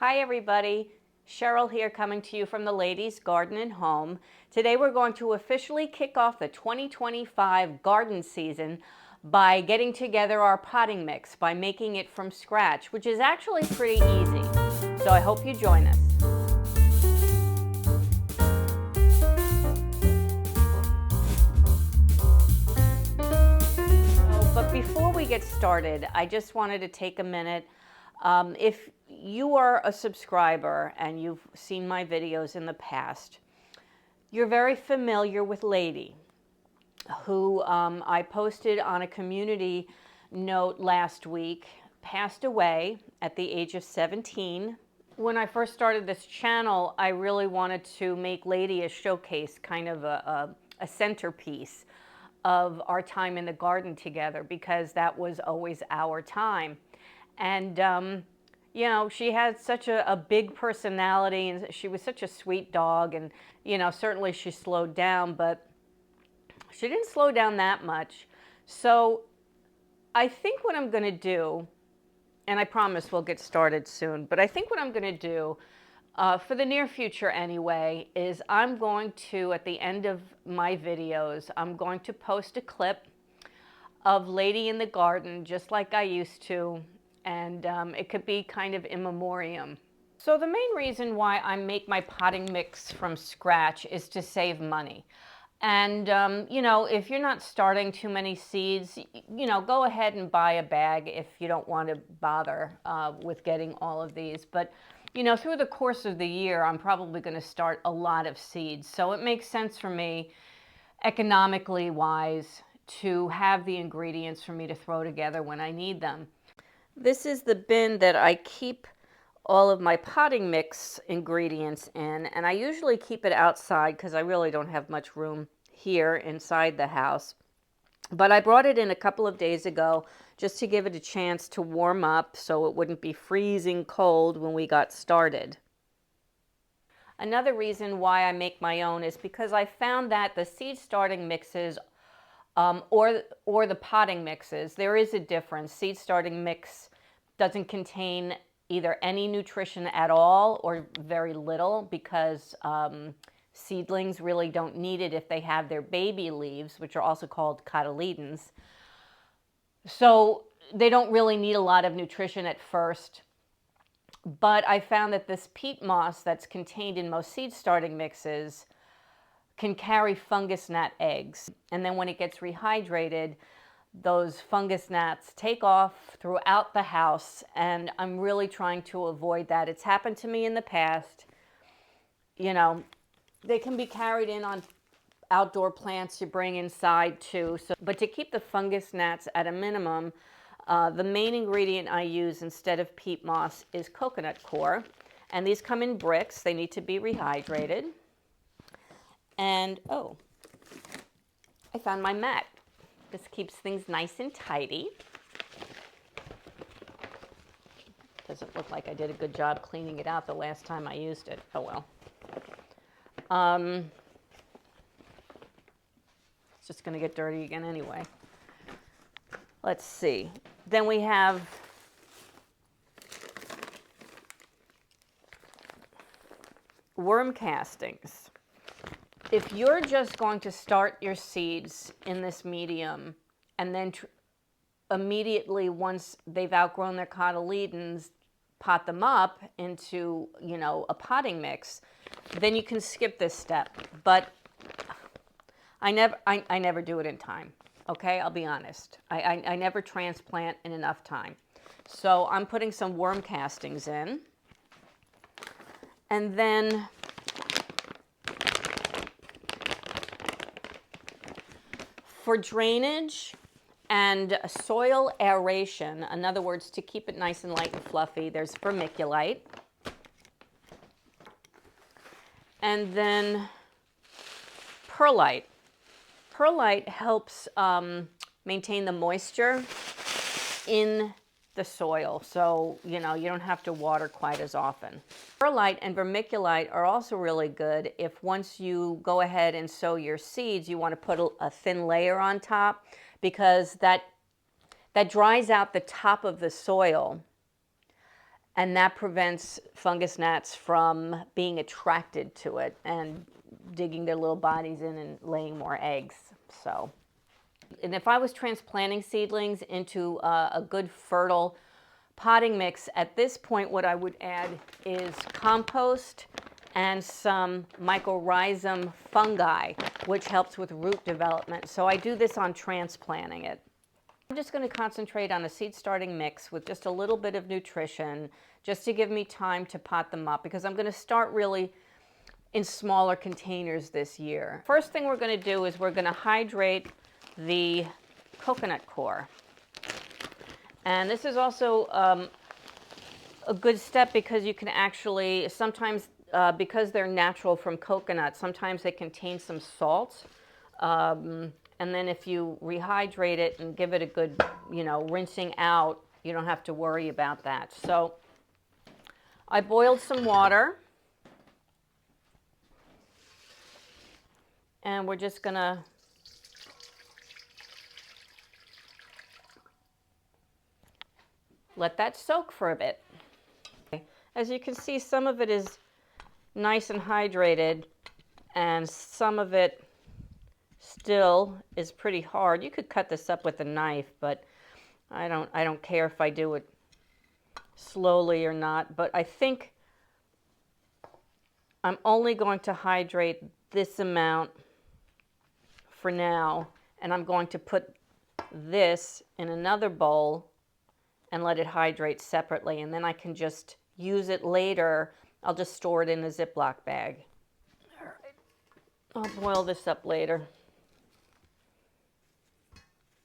Hi everybody, Cheryl here coming to you from the Ladies Garden and Home. Today we're going to officially kick off the 2025 garden season by getting together our potting mix, by making it from scratch, which is actually pretty easy. So I hope you join us. But before we get started, I just wanted to take a minute. If you are a subscriber and you've seen my videos in the past, you're very familiar with Lady, who I posted on a community note last week, passed away at the age of 17. When I first started this channel, I really wanted to make Lady a showcase, kind of a centerpiece of our time in the garden together, because that was always our time. And you know, she had such a big personality, and she was such a sweet dog, and you know, certainly she slowed down, but she didn't slow down that much. So I think what I'm going to do, and I promise we'll get started soon, but I think what I'm going to do for the near future anyway, is I'm going to, at the end of my videos, I'm going to post a clip of Lady in the garden, just like I used to, and it could be kind of in memoriam. So the main reason why I make my potting mix from scratch is to save money. And, you know, if you're not starting too many seeds, you know, go ahead and buy a bag if you don't want to bother with getting all of these. But, you know, through the course of the year, I'm probably going to start a lot of seeds. So it makes sense for me, economically wise, to have the ingredients for me to throw together when I need them. This is the bin that I keep all of my potting mix ingredients in, and I usually keep it outside because I really don't have much room here inside the house. But I brought it in a couple of days ago just to give it a chance to warm up so it wouldn't be freezing cold when we got started. Another reason why I make my own is because I found that the seed starting mixes or the potting mixes, there is a difference. Seed starting mix doesn't contain either any nutrition at all or very little, because seedlings really don't need it if they have their baby leaves, which are also called cotyledons. So they don't really need a lot of nutrition at first. But I found that this peat moss that's contained in most seed starting mixes can carry fungus gnat eggs. And then when it gets rehydrated, those fungus gnats take off throughout the house, and I'm really trying to avoid that. It's happened to me in the past. You know, they can be carried in on outdoor plants you bring inside too. So, but to keep the fungus gnats at a minimum, the main ingredient I use instead of peat moss is coconut coir. And these come in bricks. They need to be rehydrated. And, oh, I found my mat. This keeps things nice and tidy. Doesn't look like I did a good job cleaning it out the last time I used it. Oh well. It's just going to get dirty again anyway. Let's see. Then we have worm castings. If you're just going to start your seeds in this medium and then immediately, once they've outgrown their cotyledons, pot them up into, you know, a potting mix, then you can skip this step. But I never do it in time. Okay, I'll be honest. I never transplant in enough time. So I'm putting some worm castings in. And then for drainage and soil aeration, in other words, to keep it nice and light and fluffy, there's vermiculite. And then perlite. Perlite helps maintain the moisture in the soil, so you know, you don't have to water quite as often. Perlite and vermiculite are also really good if, once you go ahead and sow your seeds, you want to put a thin layer on top, because that dries out the top of the soil and that prevents fungus gnats from being attracted to it and digging their little bodies in and laying more eggs. So, and if I was transplanting seedlings into a good fertile potting mix, at this point what I would add is compost and some mycorrhizal fungi, which helps with root development. So I do this on transplanting it. I'm just going to concentrate on a seed starting mix with just a little bit of nutrition, just to give me time to pot them up, because I'm going to start really in smaller containers this year. First thing we're going to do is we're going to hydrate the coconut core. And this is also a good step, because you can actually, sometimes because they're natural from coconut, sometimes they contain some salt. And then if you rehydrate it and give it a good, rinsing out, you don't have to worry about that. So I boiled some water. And we're just going to let that soak for a bit. As you can see, some of it is nice and hydrated, and some of it still is pretty hard. You could cut this up with a knife, but I don't care if I do it slowly or not. But I think I'm only going to hydrate this amount for now, and I'm going to put this in another bowl and let it hydrate separately, and then I can just use it later. I'll just store it in a Ziploc bag. All right. I'll boil this up later.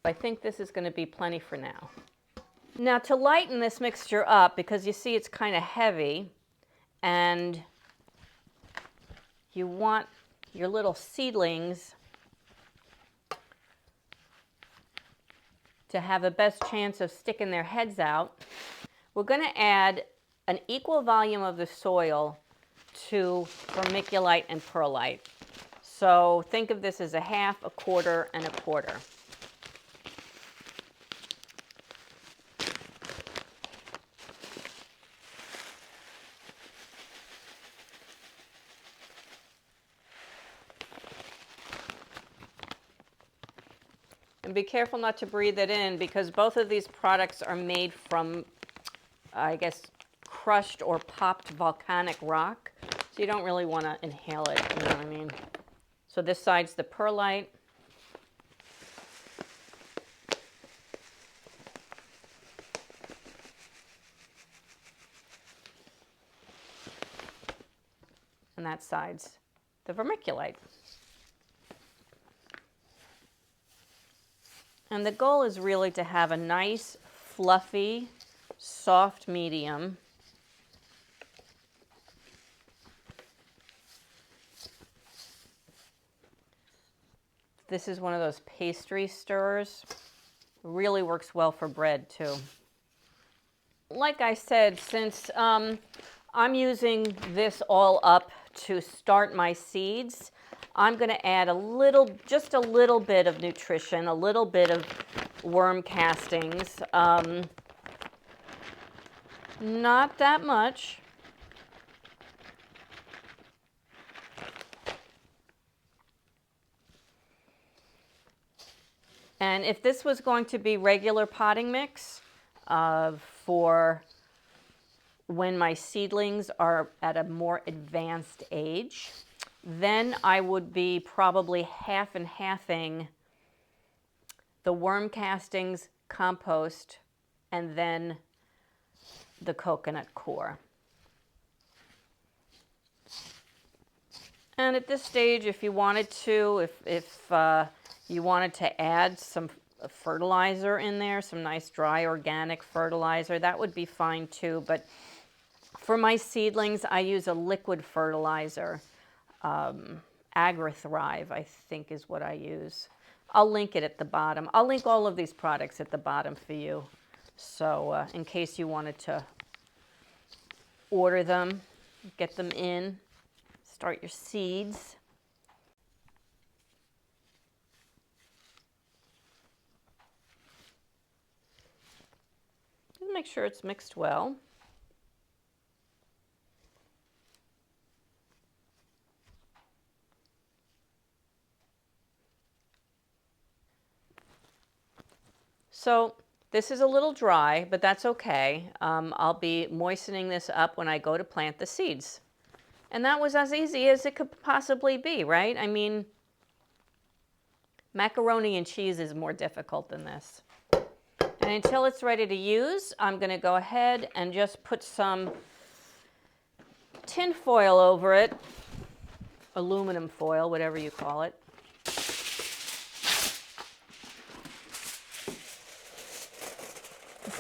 I think this is going to be plenty for now. Now, to lighten this mixture up, because you see it's kind of heavy, and you want your little seedlings to have the best chance of sticking their heads out, we're going to add an equal volume of the soil to vermiculite and perlite. So think of this as a half, a quarter, and a quarter. And be careful not to breathe it in, because both of these products are made from, I guess, crushed or popped volcanic rock. So you don't really want to inhale it, you know what I mean? So this side's the perlite. And that side's the vermiculite. And the goal is really to have a nice, fluffy, soft medium. This is one of those pastry stirrers. Really works well for bread too. Like I said, since I'm using this all up to start my seeds, I'm going to add just a little bit of nutrition, a little bit of worm castings. Not that much. And if this was going to be regular potting mix for when my seedlings are at a more advanced age, then I would be probably half and halving the worm castings, compost, and then the coconut core. And at this stage, if you wanted to, if you wanted to add some fertilizer in there, some nice dry organic fertilizer, that would be fine too. But for my seedlings, I use a liquid fertilizer. Agri-Thrive, I think, is what I use. I'll link it at the bottom. I'll link all of these products at the bottom for you. So in case you wanted to order them, get them in, start your seeds. Just make sure it's mixed well. So this is a little dry, but that's okay. I'll be moistening this up when I go to plant the seeds. And that was as easy as it could possibly be, right? I mean, macaroni and cheese is more difficult than this. And until it's ready to use, I'm going to go ahead and just put some tin foil over it, aluminum foil, whatever you call it.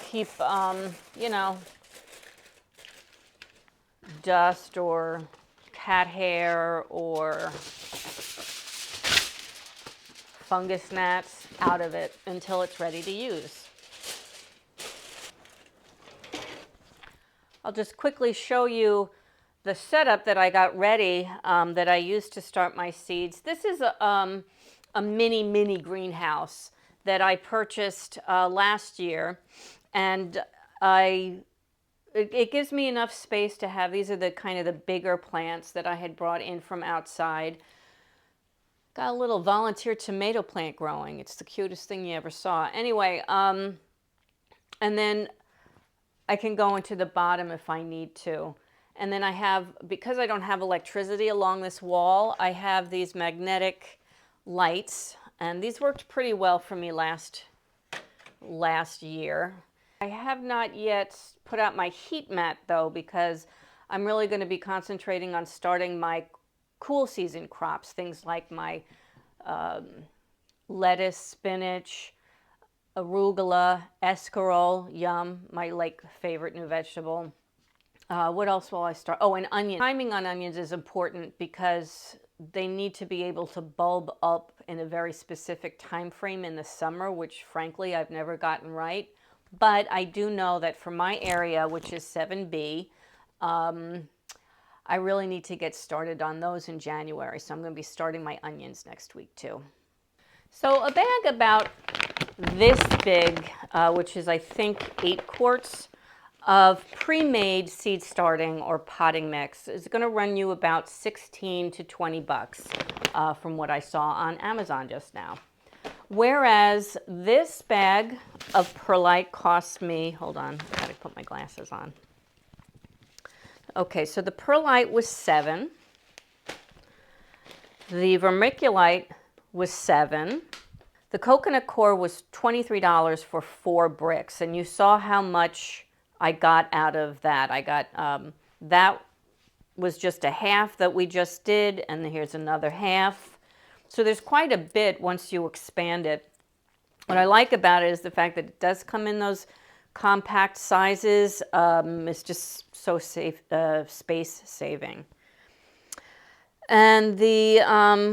Keep, you know, dust or cat hair or fungus gnats out of it until it's ready to use. I'll just quickly show you the setup that I got ready that I used to start my seeds. This is a mini greenhouse that I purchased last year, and it gives me enough space to have, these are the kind of the bigger plants that I had brought in from outside. Got a little volunteer tomato plant growing. It's the cutest thing you ever saw. Anyway, and then I can go into the bottom if I need to. And then I have, because I don't have electricity along this wall, I have these magnetic lights, and these worked pretty well for me last year. I have not yet put out my heat mat though, because I'm really going to be concentrating on starting my cool season crops, things like my lettuce, spinach, arugula, escarole, yum, my favorite new vegetable. What else will I start? Oh, and onions. Timing on onions is important because they need to be able to bulb up in a very specific time frame in the summer, which frankly I've never gotten right. But I do know that for my area, which is 7B, I really need to get started on those in January. So I'm going to be starting my onions next week too. So a bag about this big, which is I think 8 quarts of pre-made seed starting or potting mix, is going to run you about 16 to 20 bucks from what I saw on Amazon just now. Whereas this bag of perlite cost me, hold on, I gotta put my glasses on. Okay, so the perlite was $7. The vermiculite was $7. The coconut coir was $23 for 4 bricks, and you saw how much I got out of that. I got, that was just a half that we just did, and then here's another half. So there's quite a bit once you expand it. What I like about it is the fact that it does come in those compact sizes. It's just so safe, space saving. And the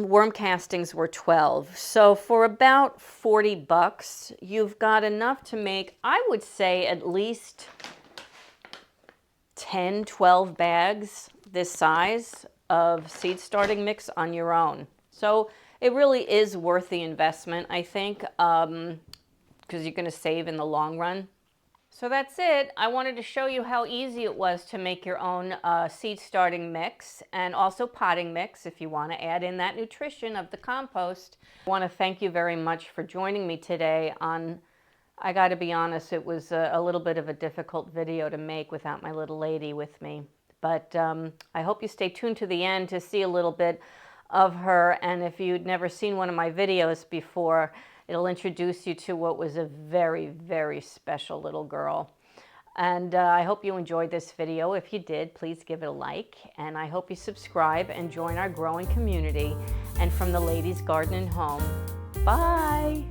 worm castings were 12. So for about 40 bucks, you've got enough to make, I would say, at least 10, 12 bags this size of seed starting mix on your own. So it really is worth the investment, I think, because you're going to save in the long run. So that's it. I wanted to show you how easy it was to make your own seed starting mix, and also potting mix if you want to add in that nutrition of the compost. I want to thank you very much for joining me today on, I got to be honest, it was a little bit of a difficult video to make without my little lady with me. But I hope you stay tuned to the end to see a little bit of her, and if you'd never seen one of my videos before, it'll introduce you to what was a very, very special little girl. And I hope you enjoyed this video. If you did, please give it a like, and I hope you subscribe and join our growing community. And from the Ladies Garden and Home, bye!